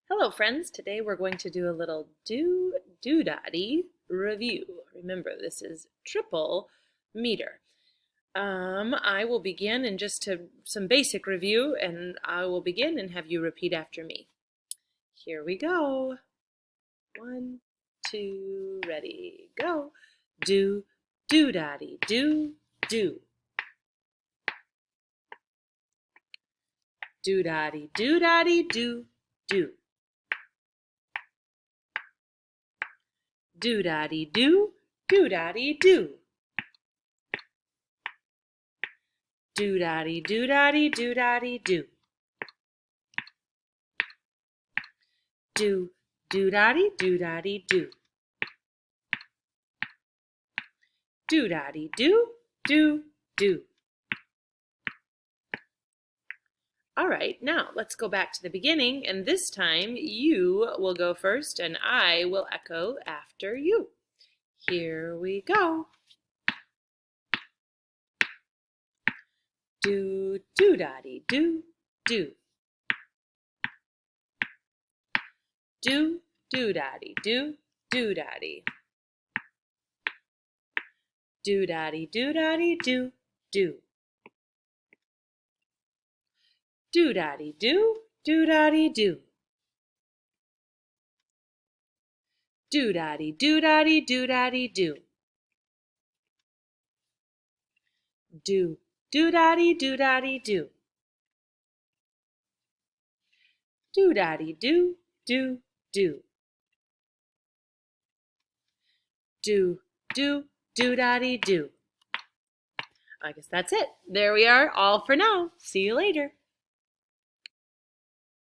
Hello friends, today we're going to do a little doodaddy review. Remember, this is triple meter. I will begin in just some basic review, and I will begin and have you repeat after me. Here we go. 1, 2, ready, go. Doodaddy, do. Doodaddy, doodaddy, do. Doodaddy, do. Doodaddy, do. Doodaddy, doodaddy, doodaddy, do. Doodaddy, doodaddy, do. Doodaddy, do. All right, now let's go back to the beginning, and this time you will go first and I will echo after you. Here we go. Doodaddy, do. Doodaddy, doodaddy. Doodaddy, doodaddy, do. Doodaddy, doodaddy, do. Doodaddy, doodaddy, doodaddy, do. Doodaddy, doodaddy, do. Doodaddy, do. Doodaddy, do. I guess that's it. There we are, all for now. See you later.